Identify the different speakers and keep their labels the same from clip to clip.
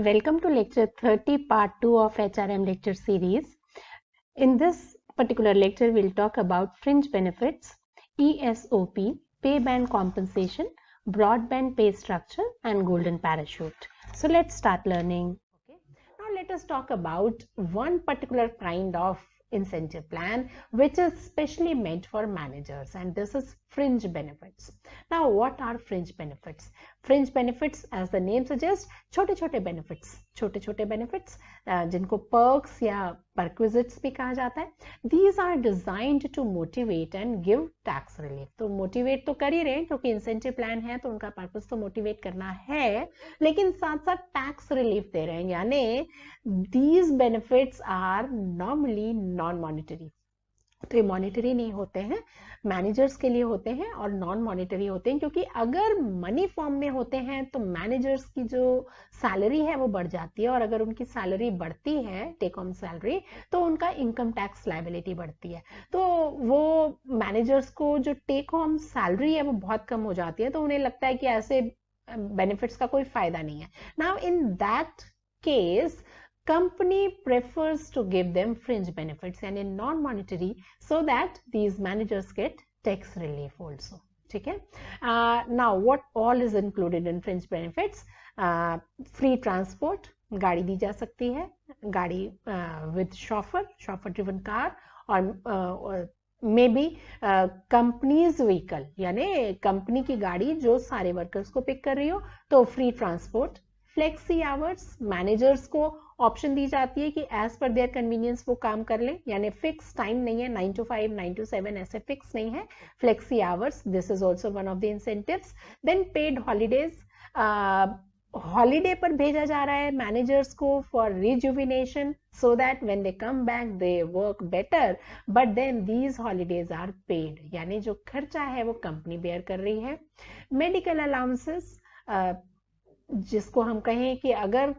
Speaker 1: Welcome to lecture 30 part 2 of HRM lecture series. In this particular lecture, we'll talk about fringe benefits, ESOP, pay band compensation, broadband pay structure and golden parachute. So let's start learning. Okay. Now let us talk about one particular kind of incentive plan which is specially meant for managers, and this is fringe benefits. Now what are fringe benefits? Fringe benefits, as the name suggests, छोटे छोटे benefits जिनको perks या perquisites भी कहा जाता है. These are designed to motivate and give tax relief. तो motivate तो कर ही रहे हैं क्योंकि incentive plan है तो उनका purpose तो motivate करना है, लेकिन साथ साथ tax relief दे रहे हैं. यानी these benefits are normally non-monetary. तो ये मॉनिटरी नहीं होते हैं, मैनेजर्स के लिए होते हैं और नॉन मॉनिटरी होते हैं, क्योंकि अगर मनी फॉर्म में होते हैं तो मैनेजर्स की जो सैलरी है वो बढ़ जाती है, और अगर उनकी सैलरी बढ़ती है, टेक होम सैलरी, तो उनका इनकम टैक्स लायबिलिटी बढ़ती है. तो वो मैनेजर्स को जो टेक होम सैलरी है वो बहुत कम हो जाती है, तो उन्हें लगता है कि ऐसे बेनिफिट्स का कोई फायदा नहीं है. Now in that case company prefers to give them fringe benefits and in non-monetary, so that these managers get tax relief also. ठीक है. Now what all is included in fringe benefits? Free transport, गाड़ी दी जा सकती है, गाड़ी with chauffeur driven car, और may be companies vehicle, यानी company की गाड़ी जो सारे वर्कर्स को पिक कर रही हो, तो free transport. Flexi hours, managers को ऑप्शन दी जाती है कि एज पर देयर कन्वीनियंस वो काम कर ले, यानी फिक्स टाइम नहीं है, 9 to 5 9 to 7 ऐसे फिक्स नहीं है. Flexi hours, this is also one of the incentives. Then paid holidays, holiday पर भेजा जा रहा है मैनेजर्स को for rejuvenation, so that when they come back they work better, but then these holidays are paid, यानी जो खर्चा है वो कंपनी बेयर कर रही है. मेडिकल अलाउंसेस, जिसको हम कहें कि अगर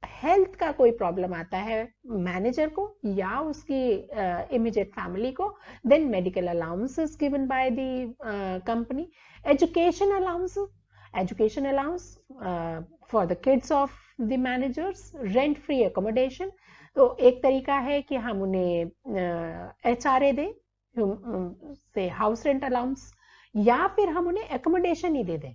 Speaker 1: हेल्थ का कोई प्रॉब्लम आता है मैनेजर को या उसकी इमीडिएट फैमिली को, then medical allowance is given by the company. Education allowance for the kids of the managers. Rent free accommodation, तो एक तरीका है कि हम उन्हें HRA दें, से हाउस रेंट अलाउंस, या फिर हम उन्हें एकोमोडेशन ही दे दें.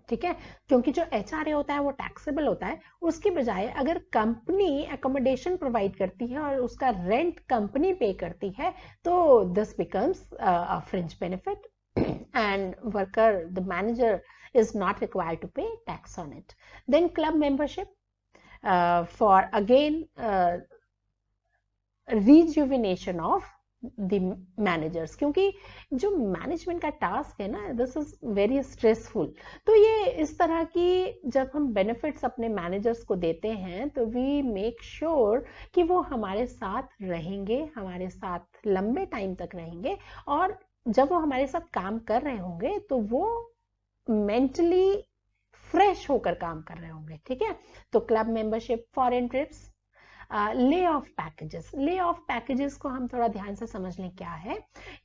Speaker 1: ठीक है, क्योंकि जो HRA होता है वो टैक्सेबल होता है. उसकी बजाय अगर कंपनी एकोमोडेशन प्रोवाइड करती है और उसका रेंट कंपनी पे करती है, तो this becomes a fringe benefit and worker, the manager is not required to pay tax on it. Then club membership, for again rejuvenation of the managers, क्योंकि जो मैनेजमेंट का टास्क है ना, दिस इज वेरी स्ट्रेसफुल. तो ये इस तरह की जब हम बेनिफिट्स अपने मैनेजर्स को देते हैं तो वी मेक श्योर कि वो हमारे साथ रहेंगे, हमारे साथ लंबे टाइम तक रहेंगे, और जब वो हमारे साथ काम कर रहे होंगे तो वो मेंटली फ्रेश होकर काम कर रहे होंगे. ठीक है. तो club membership, foreign trips, lay off packages को हम थोड़ा ध्यान से समझ लें क्या है.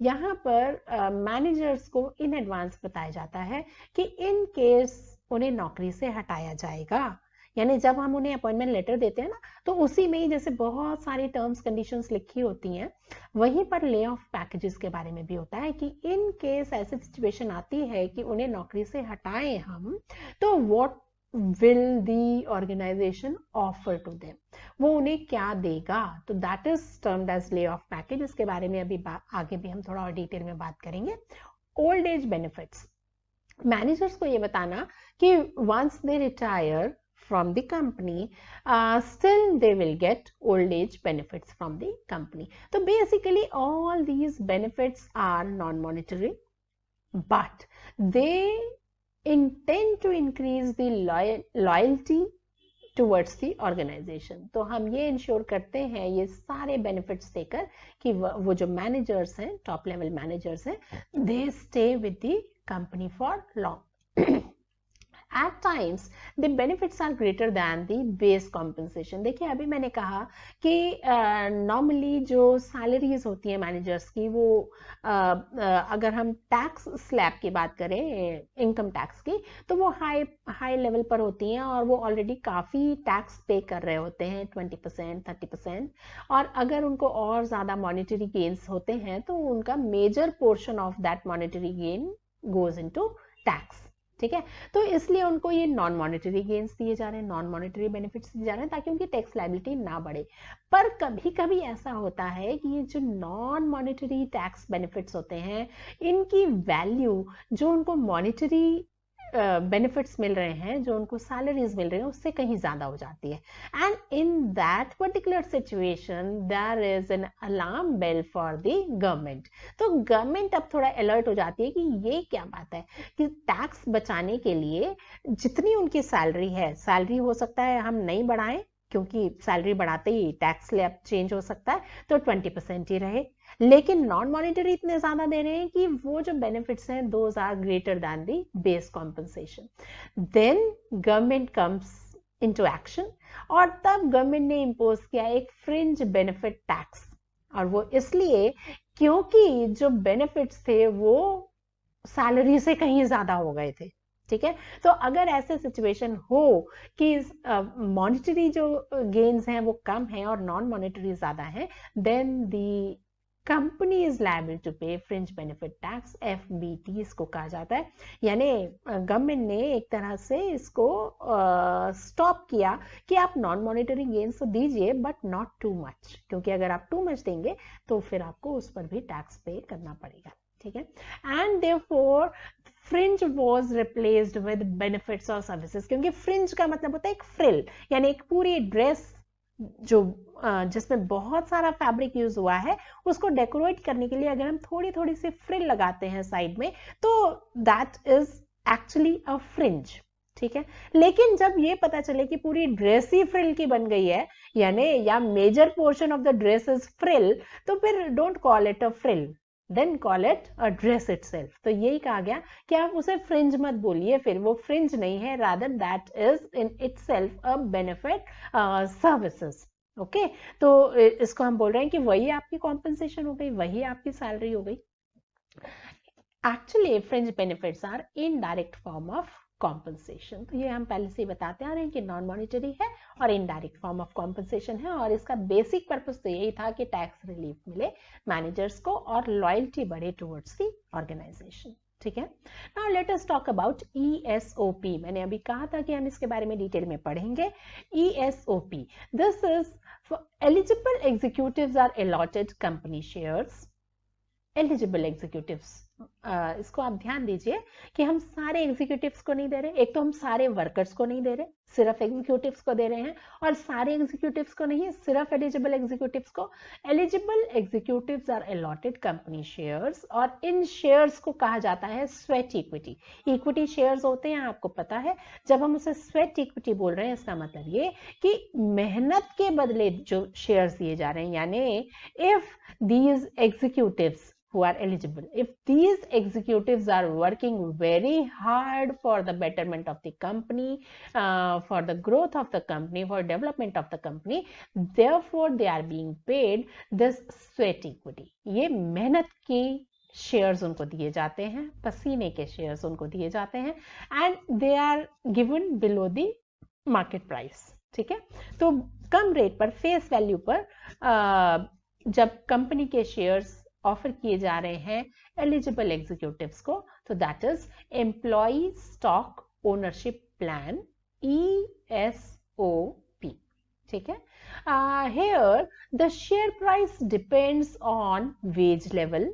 Speaker 1: यहाँ पर मैनेजर्स को इन एडवांस बताया जाता है कि इन केस उन्हें नौकरी से हटाया जाएगा, यानी जब हम उन्हें अपॉइंटमेंट लेटर देते हैं ना, तो उसी में ही जैसे बहुत सारी टर्म्स कंडीशंस लिखी होती हैं, वहीं पर ले ऑफ पैकेजेस के बारे में भी होता है कि इन केस ऐसी सिचुएशन आती है कि उन्हें नौकरी से हटाएं हम, तो what will the organization offer to them, वो उन्हें क्या देगा. तो that is termed as layoff package. इसके बारे में अभी आगे भी हम थोड़ा और डिटेल में बात करेंगे. ओल्ड एज बेनिफिट्स, मैनेजर्स को ये बताना कि once they retire from the company, still they will get old age benefits from the company. So basically all these benefits are non-monetary, but they intend to increase the loyalty towards the organization. तो हम ये ensure करते हैं ये सारे benefits देकर कि वो जो मैनेजर्स हैं, टॉप लेवल मैनेजर्स हैं, they stay with the company for long. At times the benefits are greater than the base compensation. देखिए अभी मैंने कहा कि नॉर्मली जो सैलरीज होती हैं मैनेजर्स की वो अगर हम टैक्स स्लैब की बात करें इनकम टैक्स की तो वो हाई लेवल पर होती हैं और वो ऑलरेडी काफ़ी टैक्स पे कर रहे होते हैं 20% 30%। और अगर उनको और ज़्यादा मॉनेटरी गेन्स होते हैं तो उनका major portion of that monetary gain goes into tax. ठीक है, तो इसलिए उनको ये नॉन मॉनेटरी गेन्स दिए जा रहे हैं, नॉन मॉनेटरी बेनिफिट्स दिए जा रहे हैं ताकि उनकी टैक्स लायबिलिटी ना बढ़े। पर कभी कभी ऐसा होता है कि ये जो नॉन मॉनेटरी टैक्स बेनिफिट्स होते हैं इनकी वैल्यू जो उनको मॉनेटरी बेनिफिट्स मिल रहे हैं, जो उनको सैलरीज मिल रही हैं उससे कहीं ज्यादा हो जाती है। And in that particular situation there is an alarm bell for the government. तो गवर्नमेंट अब थोड़ा अलर्ट हो जाती है कि ये क्या बात है कि टैक्स बचाने के लिए जितनी उनकी सैलरी है, सैलरी हो सकता है हम नहीं बढ़ाएं क्योंकि सैलरी बढ़ाते ही टैक्स स्लैब चेंज हो सकता है तो 20% ही रहे, लेकिन नॉन मॉनेटरी इतने ज्यादा दे रहे हैं कि वो जो बेनिफिट्स हैं those are greater than the base compensation. Then government comes into action और तब गवर्नमेंट ने इम्पोज किया एक फ्रिंज बेनिफिट टैक्स। और वो इसलिए क्योंकि जो बेनिफिट्स थे वो सैलरी से कहीं ज्यादा हो गए थे। ठीक है, तो अगर ऐसे सिचुएशन हो कि मॉनेटरी जो गेन्स हैं वो कम है और नॉन मॉनेटरी ज्यादा है, then the company is liable to pay fringe benefit tax, FBT इसको कहा जाता है। यानी गवर्नमेंट ने एक तरह से इसको स्टॉप किया कि आप नॉन मॉनेटरी गेन्स तो दीजिए बट नॉट टू मच, क्योंकि अगर आप टू मच देंगे तो फिर आपको उस पर भी टैक्स पे करना पड़ेगा। ठीक है, and therefore fringe was replaced with benefits और सर्विसेज, क्योंकि फ्रिंज का मतलब होता है एक फ्रिल, यानी एक पूरी ड्रेस जो जिसमें बहुत सारा फैब्रिक यूज हुआ है उसको डेकोरेट करने के लिए अगर हम थोड़ी थोड़ी सी फ्रिल लगाते हैं साइड में तो that is actually a fringe. ठीक है, लेकिन जब ये पता चले कि पूरी ड्रेस ही फ्रिल की बन गई है यानी या major portion of the dress is frill, तो फिर don't call it a frill, then call it a dress itself. तो यही कहा गया कि आप उसे फ्रिंज मत बोलिए, फिर वो फ्रिंज नहीं है, rather that is in itself a benefit services. Okay, तो इसको हम बोल रहे हैं कि वही आपकी कॉम्पेंसेशन हो गई, वही आपकी सैलरी हो गई। Actually fringe benefits are indirect form of compensation. तो ये हम पहले से ही बताते आ रहे हैं कि नॉन मॉनेटरी है और इनडायरेक्ट फॉर्म ऑफ कॉम्पनसेशन है, और इसका बेसिक पर्पस तो यही था कि टैक्स रिलीफ मिले मैनेजर्स को और लॉयल्टी बढ़े टुवर्ड्स द ऑर्गेनाइजेशन। ठीक है, now let us talk about ESOP। मैंने अभी कहा था कि हम इसके बारे में डिटेल में पढ़ेंगे। ESOP, this is eligible executives are allotted company shares. Eligible executives, इसको आप ध्यान दीजिए कि हम सारे एग्जीक्यूटिव्स को नहीं दे रहे, एक तो हम सारे वर्कर्स को नहीं दे रहे, सिर्फ एग्जीक्यूटिव्स को दे रहे हैं, और सारे एग्जीक्यूटिव्स को नहीं, सिर्फ एलिजिबल एग्जीक्यूटिव्स को। Eligible executives are allotted company shares, और इन शेयर्स को कहा जाता है स्वेट इक्विटी। इक्विटी शेयर्स होते हैं, आपको पता है, जब हम उसे स्वेट इक्विटी बोल रहे हैं इसका मतलब ये कि मेहनत के बदले जो शेयर्स दिए जा रहे हैं, यानी if these executives who are eligible, if these executives are working very hard for the betterment of the company, for the growth of the company, for development of the company, therefore they are being paid this sweat equity। ये मेहनत की shares उनको दिए जाते हैं, पसीने के shares उनको दिए जाते हैं, and they are given below the market price. ठीक है, तो कम रेट पर, फेस वैल्यू पर जब कंपनी के शेयर्स ऑफर किए जा रहे हैं एलिजिबल एग्जीक्यूटिव्स को, तो that is employ stock ownership plan, ESOP। ठीक है, here the share price depends on wage level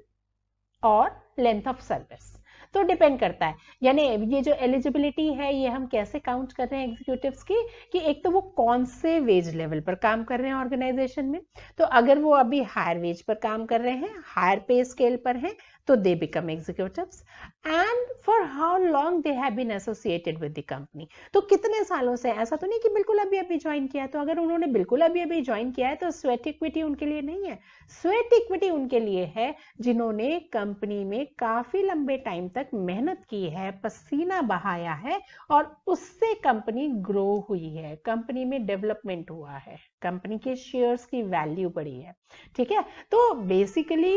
Speaker 1: और लेंथ ऑफ सर्विस। तो डिपेंड करता है, यानी ये जो एलिजिबिलिटी है ये हम कैसे काउंट कर रहे हैं एग्जीक्यूटिव्स की, कि एक तो वो कौन से वेज लेवल पर काम कर रहे हैं ऑर्गेनाइजेशन में। तो अगर वो अभी हायर वेज पर काम कर रहे हैं, हायर पे स्केल पर हैं, तो they become executives, and for how long they have been associated with the company. तो कितने सालों से, ऐसा तो नहीं कि बिल्कुल अभी अभी ज्वाइन किया है। तो अगर उन्होंने बिल्कुल अभी अभी ज्वाइन किया है तो स्वेट इक्विटी उनके लिए नहीं है। स्वेट इक्विटी उनके लिए है जिन्होंने कंपनी में काफी लंबे टाइम तक तक मेहनत की है, पसीना बहाया है और उससे कंपनी ग्रो हुई है, कंपनी में डेवलपमेंट हुआ है, कंपनी के शेयर्स की वैल्यू बढ़ी है, ठीक है। तो बेसिकली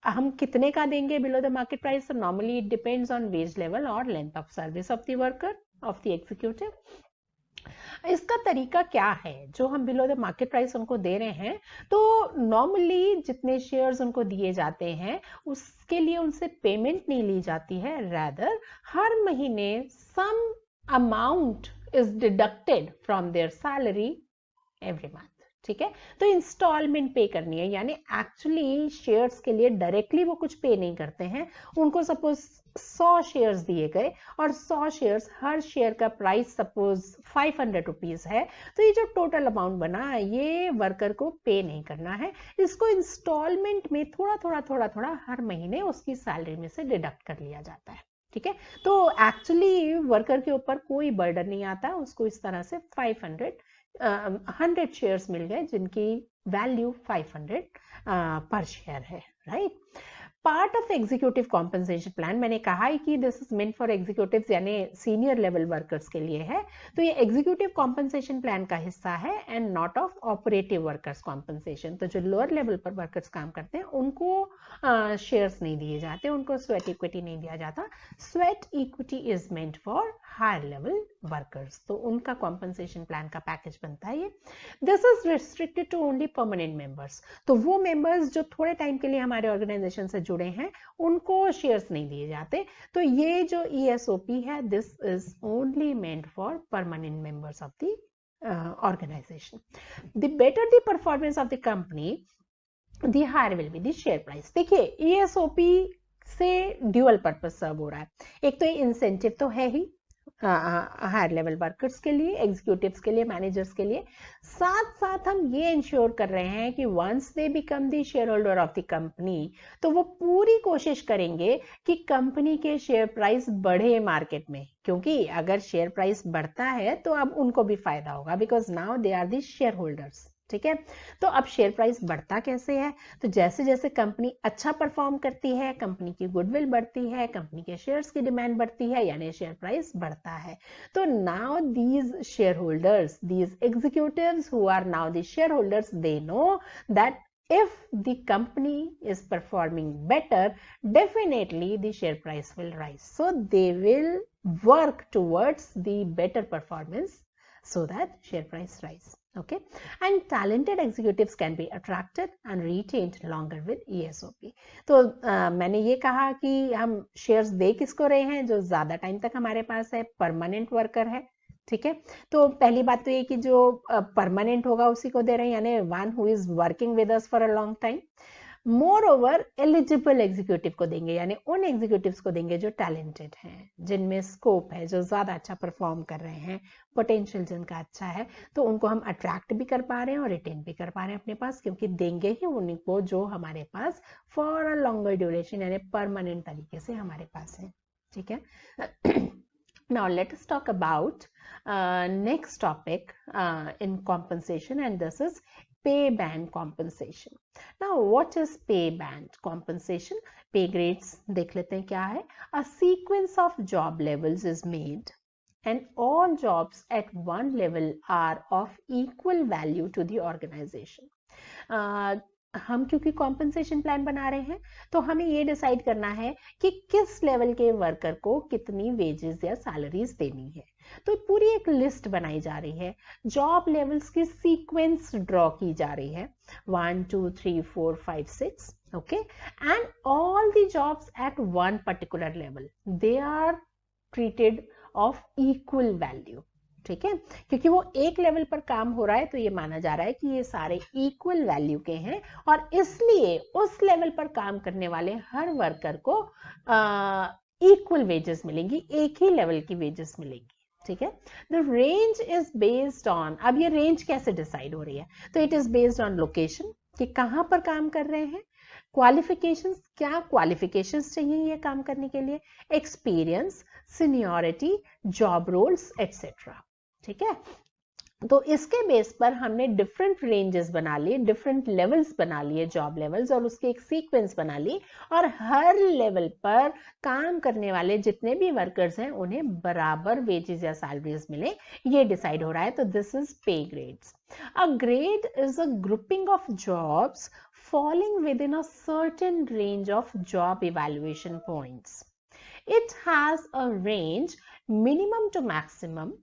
Speaker 1: हम कितने का देंगे below the market price? Normally it depends on wage level और length of service of the worker, of the executive. इसका तरीका क्या है? जो हम बिलो द मार्केट प्राइस उनको दे रहे हैं, तो नॉर्मली जितने शेयर्स उनको दिए जाते हैं उसके लिए उनसे पेमेंट नहीं ली जाती है, रैदर हर महीने some amount is deducted from their salary every month, ठीक है। तो इंस्टॉलमेंट पे करनी है, यानी एक्चुअली शेयर्स के लिए डायरेक्टली वो कुछ पे नहीं करते हैं। उनको सपोज 100 शेयर्स दिए गए और 100 शेयर्स, हर शेयर का प्राइस सपोज 500 रुपीज है, तो ये जो टोटल अमाउंट बना ये वर्कर को पे नहीं करना है, इसको इंस्टॉलमेंट में थोड़ा थोड़ा हर महीने उसकी सैलरी में से डिडक्ट कर लिया जाता है, ठीक है। तो एक्चुअली वर्कर के ऊपर कोई बर्डन नहीं आता, उसको इस तरह से 100 शेयर्स मिल गए जिनकी वैल्यू 500 पर शेयर है, right. Part of executive compensation plan, मैंने कहा है कि this is meant for executives यानी सीनियर लेवल वर्कर्स के लिए है, तो ये एग्जीक्यूटिव कॉम्पनसेशन प्लान का हिस्सा है and not of operative workers compensation. तो जो लोअर लेवल पर वर्कर्स काम करते हैं उनको शेयर्स नहीं दिए जाते, उनको स्वेट इक्विटी नहीं दिया जाता। Sweat equity is meant for higher level workers, तो उनका कॉम्पनसेशन प्लान का पैकेज बनता है ये। This is restricted to only permanent members, तो वो मेंबर्स जो थोड़े टाइम के लिए हमारे ऑर्गेनाइजेशन से जुड़े हैं उनको शेयर्स नहीं दिए जाते। तो ये जो ESOP है, this is only meant for permanent members of the organization. The better the performance of the company, the higher will be the share price. देखिए ESOP से ड्यूअल पर्पस सर्व हो रहा है, एक तो ये इंसेंटिव तो है ही हायर लेवल वर्कर्स के लिए, एग्जीक्यूटिव्स के लिए, मैनेजर्स के लिए, साथ साथ हम ये इंश्योर कर रहे हैं कि once they become the shareholder of the company, तो वो पूरी कोशिश करेंगे कि कंपनी के शेयर प्राइस बढ़े मार्केट में, क्योंकि अगर शेयर प्राइस बढ़ता है तो अब उनको भी फायदा होगा, because now they are the shareholders, ठीक है। तो अब शेयर प्राइस बढ़ता कैसे है? तो जैसे जैसे कंपनी अच्छा परफॉर्म करती है, कंपनी की गुडविल बढ़ती है, कंपनी के शेयर्स की डिमांड बढ़ती है, यानी शेयर प्राइस बढ़ता है। तो now these shareholders, these executives who are now the shareholders, they know that if the company is performing better, definitely the share price will rise, so they will work towards the better performance so that share price rise. Okay, and talented executives can be attracted and retained longer with ESOP. तो मैंने ये कहा कि हम shares दे किसको रहे हैं? जो ज्यादा टाइम तक हमारे पास है, परमानेंट वर्कर है, ठीक है। तो पहली बात तो ये कि जो परमानेंट होगा उसी को दे रहे हैं, यानी one who is working with us for a long time. More over eligible executive को देंगे, यानी उन एग्जीक्यूटिव्स को देंगे जो टैलेंटेड हैं, जिनमें स्कोप है, जो ज्यादा अच्छा परफॉर्म कर रहे हैं, पोटेंशियल जिनका अच्छा है, तो उनको हम अट्रैक्ट भी कर पा रहे हैं और रिटेन भी कर पा रहे हैं अपने पास, क्योंकि देंगे ही उनको जो हमारे पास फॉर अ लॉन्गर ड्यूरेशन यानी परमानेंट तरीके से हमारे पास है, ठीक है। Now let us talk about next topic in compensation, and this is pay band compensation. Now what is pay band compensation? Pay grades देख लेते हैं क्या है. A sequence of job levels is made and all jobs at one level are of equal value to the organization. हम क्योंकि compensation plan बना रहे हैं तो हमें ये डिसाइड करना है कि किस लेवल के वर्कर को कितनी वेजेस या सैलरीज देनी है। तो पूरी एक लिस्ट बनाई जा रही है, जॉब लेवल्स की सीक्वेंस ड्रॉ की जा रही है, 1 2 3 4 5 6, okay, and all the jobs at one particular level they are treated of equal value, ठीक है, क्योंकि वो एक लेवल पर काम हो रहा है तो ये माना जा रहा है कि ये सारे इक्वल वैल्यू के हैं और इसलिए उस लेवल पर काम करने वाले हर वर्कर को इक्वल वेजेस मिलेंगी, एक ही लेवल की वेजेस मिलेंगी, ठीक है। The range is based on, अब ये रेंज कैसे डिसाइड हो रही है? तो it is based on location, कि कहां पर काम कर रहे हैं, क्वालिफिकेशंस, क्या क्वालिफिकेशंस चाहिए ये काम करने के लिए, experience, seniority, job roles etcetera, ठीक है। तो इसके बेस पर हमने डिफरेंट रेंजेस बना लिए, डिफरेंट लेवल्स बना लिए, जॉब लेवल्स, और उसके एक सीक्वेंस बना ली, और हर लेवल पर काम करने वाले जितने भी वर्कर्स हैं उन्हें बराबर वेजेस या सैलरीज मिले, ये डिसाइड हो रहा है। तो दिस इज पे grades. A grade is a grouping of jobs falling within a certain range of job evaluation points. It has a range minimum to maximum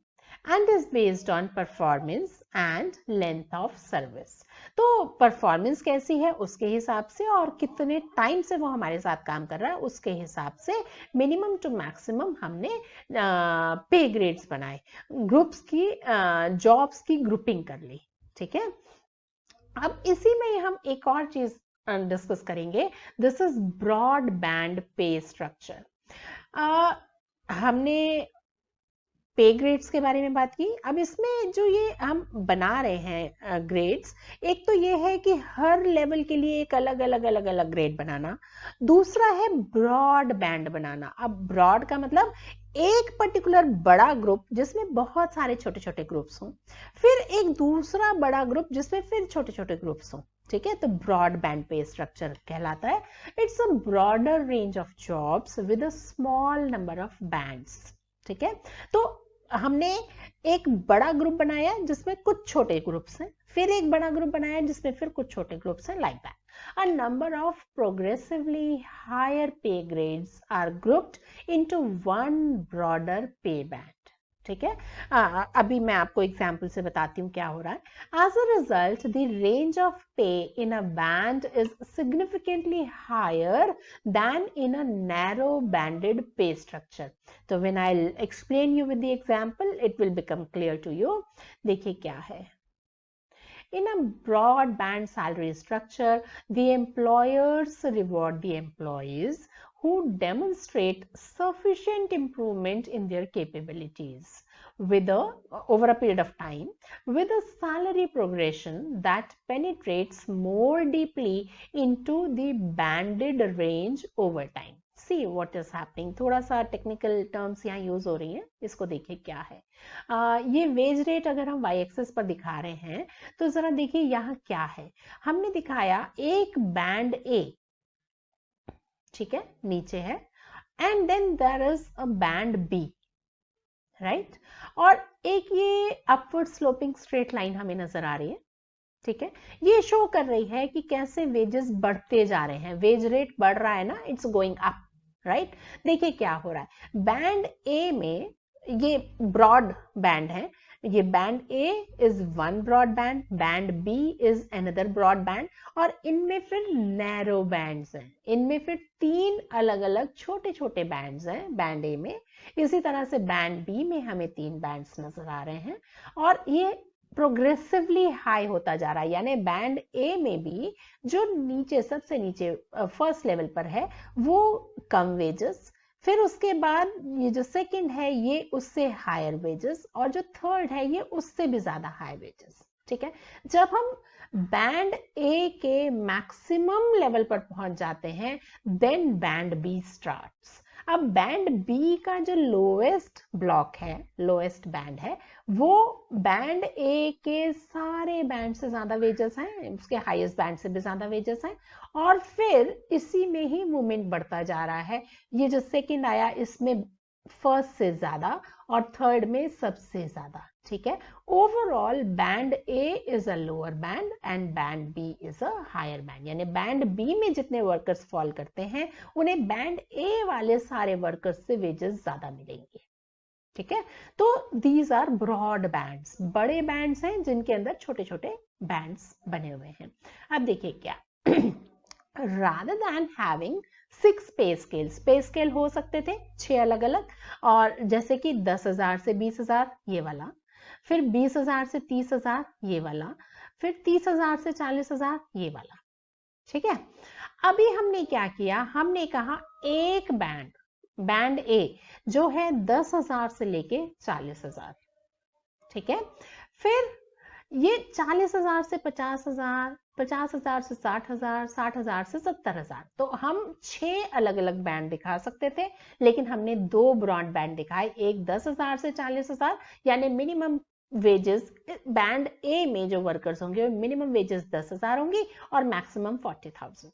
Speaker 1: and is based on performance and length of service. तो performance कैसी है उसके हिसाब से और कितने time से वो हमारे साथ काम कर रहा है उसके हिसाब से मिनिमम टू मैक्सिमम हमने पे ग्रेड्स बनाए, ग्रुप्स की जॉब्स की ग्रुपिंग कर ली। ठीक है, अब इसी में हम एक और चीज डिस्कस करेंगे, this is broad band pay structure. हमने पे ग्रेड्स के बारे में बात की। अब इसमें जो ये हम बना रहे हैं ग्रेड्स, एक तो ये है कि हर लेवल के लिए एक अलग अलग ग्रेड बनाना, दूसरा है ब्रॉड बैंड बनाना। अब ब्रॉड का मतलब एक पर्टिकुलर बड़ा ग्रुप जिसमें बहुत सारे छोटे छोटे ग्रुप्स हों, फिर एक दूसरा बड़ा ग्रुप जिसमें फिर छोटे छोटे ग्रुप्स हों। ठीक है, तो ब्रॉड बैंड पे स्ट्रक्चर कहलाता है। It's a broader range of jobs with a small number of bands. ठीक है, तो हमने एक बड़ा ग्रुप बनाया जिसमें कुछ छोटे ग्रुप्स हैं, फिर एक बड़ा ग्रुप बनाया जिसमें फिर कुछ छोटे ग्रुप्स हैं, like that. A number of progressively higher pay grades are grouped into one broader pay band. ठीक है, अभी मैं आपको एग्जाम्पल से बताती हूँ क्या हो रहा है। As a result, the range of pay in a band is significantly higher than in a narrow banded pay structure. So when I'll explain you with the example, it will become clear to you. देखिए क्या है। In a broad band salary structure, the employers reward the employees who demonstrate sufficient improvement in their capabilities over a period of time, with a salary progression that penetrates more deeply into the banded range over time. See what is happening. थोड़ा सा technical terms यहाँ use हो रही हैं, इसको देखिए क्या है। ये वेज रेट अगर हम वाई एक्सिस पर दिखा रहे हैं तो जरा देखिए यहाँ क्या है। हमने दिखाया एक बैंड ए, ठीक है, नीचे है, and then there is a band B, right, और एक ये अपवर्ड स्लोपिंग स्ट्रेट लाइन हमें नजर आ रही है। ठीक है, ये शो कर रही है कि कैसे वेजेस बढ़ते जा रहे हैं, वेज रेट बढ़ रहा है ना, इट्स गोइंग अप, राइट। देखिए क्या हो रहा है, बैंड ए में ये ब्रॉड बैंड है, ये band A is one broadband, band B is another broadband, और इनमें फिर नैरो बैंड्स हैं, इनमें फिर तीन अलग अलग छोटे छोटे बैंड्स हैं बैंड ए में। इसी तरह से बैंड बी में हमें तीन बैंड्स नजर आ रहे हैं, और ये प्रोग्रेसिवली हाई होता जा रहा है, यानी बैंड ए में भी जो नीचे सबसे नीचे फर्स्ट लेवल पर है वो कम वेजेस, फिर उसके बाद ये जो सेकंड है ये उससे हायर वेजेस, और जो थर्ड है ये उससे भी ज्यादा हाई वेजेस। ठीक है, जब हम बैंड ए के मैक्सिमम लेवल पर पहुंच जाते हैं देन बैंड बी स्टार्ट्स। अब बैंड बी का जो लोएस्ट ब्लॉक है, लोएस्ट बैंड है, वो बैंड ए के सारे बैंड से ज्यादा वेजेस हैं, उसके हाईएस्ट बैंड से भी ज्यादा वेजेस हैं, और फिर इसी में ही मूवमेंट बढ़ता जा रहा है। ये जो सेकंड आया इसमें फर्स्ट से ज्यादा और थर्ड में सबसे ज्यादा। ठीक है, overall band A is a lower band and band B is a higher band, यानी बैंड बी में जितने वर्कर्स फॉल करते हैं उन्हें बैंड ए वाले सारे वर्कर्स से वेजेस ज्यादा मिलेंगे। ठीक है, तो दीज आर ब्रॉड बैंड्स, बड़े बैंड्स हैं जिनके अंदर छोटे छोटे बैंड्स बने हुए हैं। अब देखिए क्या, rather than having 6 पे स्केल हो सकते थे 6 अलग अलग, और जैसे कि 10,000 से 20,000 ये वाला, फिर 20,000 से 30,000 ये वाला, फिर 30,000 से 40,000 ये वाला। ठीक है, अभी हमने क्या किया, हमने कहा एक बैंड ए जो है 10,000 से लेके 40,000। ठीक है, फिर ये 40,000 से 50,000, 50,000 से 60,000, 60,000 से 70,000, तो हम 6 अलग अलग बैंड दिखा सकते थे, लेकिन हमने 2 ब्रॉड बैंड दिखाए, एक 10,000 से 40,000 यानी मिनिमम वेजेस बैंड ए में जो वर्कर्स होंगे मिनिमम वेजेस 10,000 होंगी और मैक्सिमम 40,000,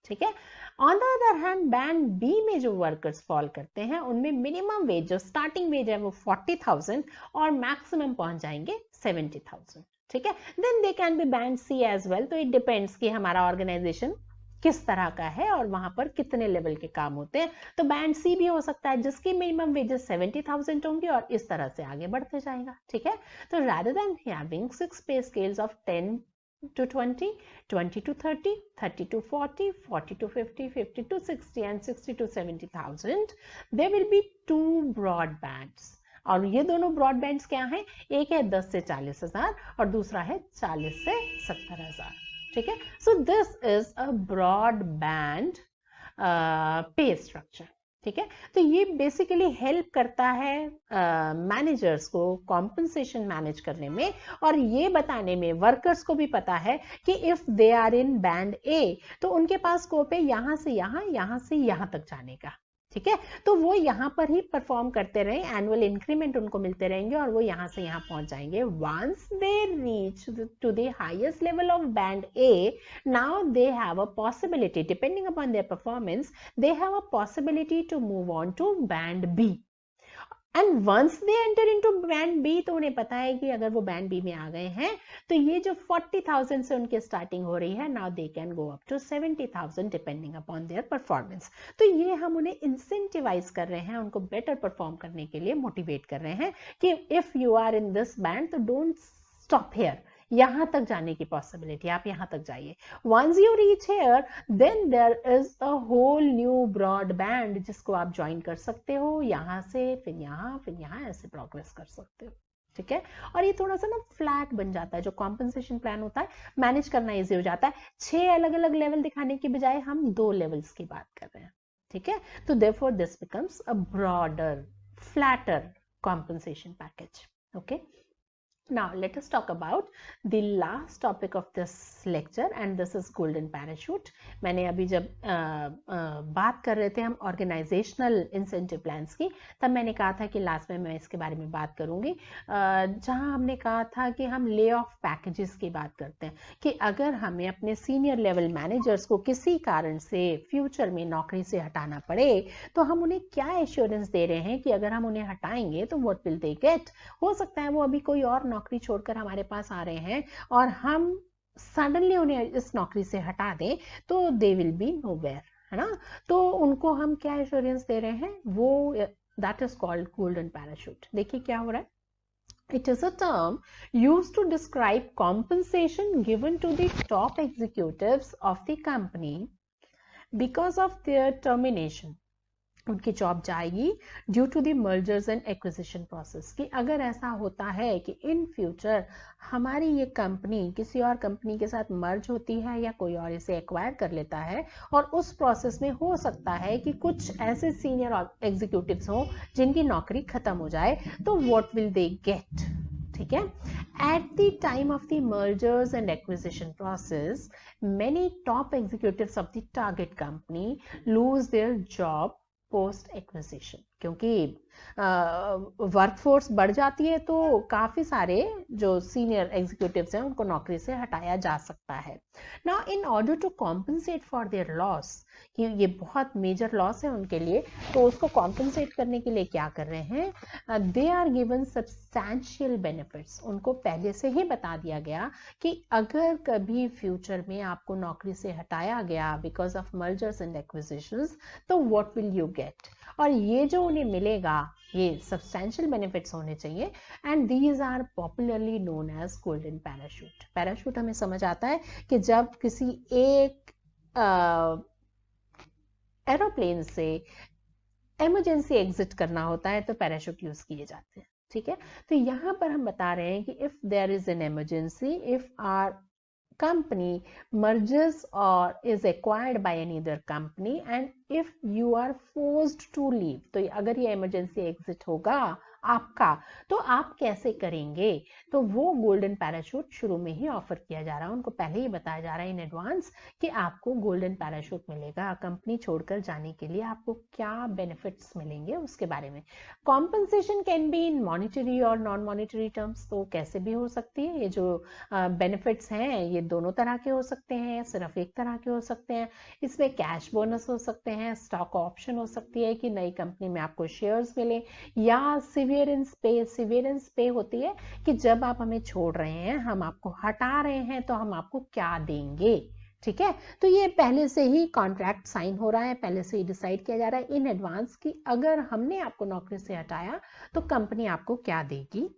Speaker 1: ठीक है। On the other hand band B में जो वर्कर्स फॉल करते हैं उनमें मिनिमम वेज जो स्टार्टिंग वेज है वो 40,000 और मैक्सिमम पहुंच जाएंगे 70,000, ठीक है। Then they can be band C as well, so it depends कि हमारा ऑर्गेनाइजेशन किस तरह का है और वहां पर कितने लेवल के काम होते हैं। तो बैंड सी भी हो सकता है जिसकी मिनिमम वेजेस 70,000 होंगी और इस तरह से आगे बढ़ते जाएगा, ठीक है। तो rather than having 6 pay scales of 10 to 20, 20 to 30, 30 to 40, 40 to 50, 50 to 60 and 60 to 70,000, there will be two broad bands. और ये दोनों ब्रॉड बैंड्स क्या हैं? एक है 10 से 40,000 और दूसरा है 40 से 70,000, ठीक है। So this is a broadband pay structure, ठीक है। तो ये बेसिकली हेल्प करता है मैनेजर्स को कॉम्पनसेशन मैनेज करने में और ये बताने में वर्कर्स को भी पता है कि if they are in band A तो उनके पास स्कोप है यहां से यहां से यहां तक जाने का, ठीक है। तो वो यहाँ पर ही परफॉर्म करते रहे, एनुअल इंक्रीमेंट उनको मिलते रहेंगे और वो यहाँ से यहाँ पहुंच जाएंगे। Once they reach to the highest level of band A, now they have a possibility, depending upon their performance, they have a possibility to move on to band B. And once they enter into band B तो उन्हें पता है कि अगर वो band B में आ गए हैं तो ये जो 40,000 से उनकी स्टार्टिंग हो रही है, now they can go up to 70,000 depending upon their performance. तो ये हम उन्हें इंसेंटिवाइज कर रहे हैं, उनको बेटर परफॉर्म करने के लिए मोटिवेट कर रहे हैं कि if you are in this band तो डोंट स्टॉप हियर, यहां तक जाने की पॉसिबिलिटी, आप यहां तक जाइए। Once you reach here then there is a whole new broadband जिसको आप ज्वाइन कर सकते हो, यहां से फिर यहां ऐसे प्रोग्रेस कर सकते हो, ठीक है। और ये थोड़ा सा ना फ्लैट बन जाता है, जो कॉम्पनसेशन प्लान होता है मैनेज करना इजी हो जाता है। 6 अलग अलग लेवल दिखाने की बजाय हम 2 लेवल्स की बात कर रहे हैं, ठीक है। तो therefore this becomes a broader flatter compensation package, okay. Now let us talk about the last topic of this lecture and this is golden parachute. मैंने अभी जब बात कर रहे थे हम ऑर्गेनाइजेशनल इंसेंटिव प्लान्स की, तब मैंने कहा था कि लास्ट में मैं इसके बारे में बात करूंगी, जहां हमने कहा था कि हम ले ऑफ पैकेजेस की बात करते हैं कि अगर हमें अपने सीनियर लेवल मैनेजर्स को किसी कारण से फ्यूचर में नौकरी से हटाना पड़े तो हम उन्हें क्या एश्योरेंस दे रहे हैं कि अगर हम उन्हें हटाएंगे तो व्हाट विल दे गेट। हो सकता है वो अभी कोई और नौकरी छोड़कर हमारे पास आ रहे हैं और हम सडनली उन्हें इस नौकरी से हटा दें तो दे विल बी नोवेयर, है ना। तो उनको हम क्या एश्योरेंस दे रहे हैं, वो that is called golden parachute. देखिए क्या हो रहा है, it is a term used to describe compensation given to the top executives of the company because of their termination. उनकी जॉब जाएगी due to the mergers and acquisition process, कि अगर ऐसा होता है कि इन फ्यूचर हमारी ये कंपनी किसी और कंपनी के साथ मर्ज होती है या कोई और इसे एक्वायर कर लेता है और उस प्रोसेस में हो सकता है कि कुछ ऐसे सीनियर एग्जीक्यूटिव्स हो जिनकी नौकरी खत्म हो जाए, तो व्हाट विल दे गेट, ठीक है। At the time of the mergers and acquisition process, many top executives of the target company lose their job post acquisition, क्योंकि वर्कफोर्स बढ़ जाती है तो काफी सारे जो सीनियर एग्जीक्यूटिव्स हैं उनको नौकरी से हटाया जा सकता है। Now in order to compensate for their loss, कि ये बहुत मेजर लॉस है उनके लिए, तो उसको कॉम्पनसेट करने के लिए क्या कर रहे हैं, they are given substantial benefits. उनको पहले से ही बता दिया गया कि अगर कभी फ्यूचर में आपको नौकरी से हटाया गया because of mergers and acquisitions तो व्हाट विल यू गेट, और ये जो उन्हें मिलेगा ये सब्सटैंशियल बेनिफिट्स होने चाहिए। And these are popularly known as golden parachute. Parachute हमें समझ आता है कि जब किसी एक एरोप्लेन से इमरजेंसी एग्जिट करना होता है तो पैराशूट यूज किए जाते हैं, ठीक है। तो यहां पर हम बता रहे हैं कि if there is an emergency, if are company merges or is acquired by any other company and if you are forced to leave, तो अगर ये emergency exit होगा आपका, तो आप कैसे करेंगे? तो वो गोल्डन पैराशूट शुरू में ही ऑफर किया जा रहा है, उनको पहले ही बताया जा रहा है इन एडवांस कि आपको गोल्डन पैराशूट मिलेगा, कंपनी छोड़कर जाने के लिए आपको क्या बेनिफिट्स मिलेंगे उसके बारे में। Compensation can be in monetary और नॉन मॉनिटरी टर्म्स, तो कैसे भी हो सकती है। ये जो बेनिफिट्स हैं ये दोनों तरह के हो सकते हैं, सिर्फ एक तरह के हो सकते हैं। इसमें कैश बोनस हो सकते हैं, स्टॉक ऑप्शन हो सकती है कि नई कंपनी में आपको शेयर्स मिले, या सिवियरेंस पे। सिवियरेंस पे होती है कि जब आप हमें छोड़ रहे हैं, हम आपको हटा रहे हैं, तो हम आपको क्या देंगे। ठीक है, तो ये पहले से ही कॉन्ट्रैक्ट साइन हो रहा है, पहले से ही डिसाइड किया जा रहा है इन एडवांस कि अगर हमने आपको नौकरी से हटाया तो कंपनी आपको क्या देगी।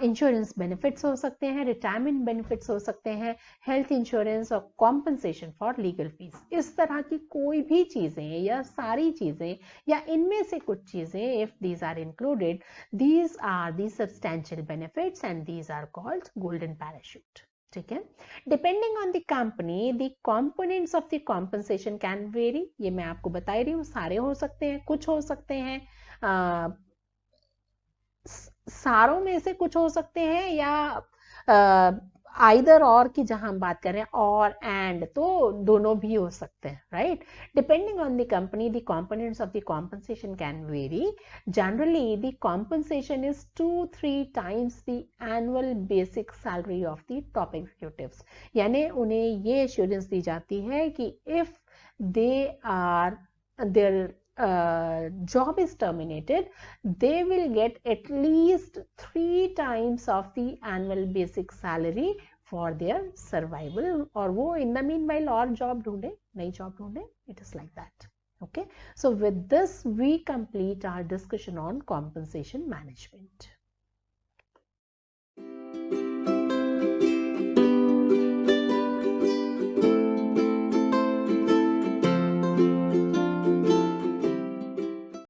Speaker 1: इंश्योरेंस बेनिफिट्स हो सकते हैं, रिटायरमेंट बेनिफिट्स हो सकते हैं, हेल्थ इंश्योरेंस और कॉम्पनसेशन फॉर लीगल फीस। इस तरह की कोई भी चीजें या सारी चीजें या इनमें से कुछ चीजें, if these are included, these are the substantial benefits and these are called golden parachute. ठीक है, depending on the company the components of the compensation can very. ये मैं आपको बता ही रही हूँ, सारे हो सकते हैं, कुछ हो सकते हैं, सारों में से कुछ हो सकते हैं, या आइदर और की जहां हम बात कर रहे हैं और एंड, तो दोनों भी हो सकते हैं, right. Depending on the company the components of the compensation can vary. Generally the compensation is 2-3 times the annual basic salary of the top executives. यानी उन्हें ये एश्योरेंस दी जाती है कि if they are their job is terminated, they will get at least 3 times of the annual basic salary for their survival, और वो in the meanwhile और job ढूंढे, नई job ढूंढे. It is like that. Okay, so with this we complete our discussion on compensation management.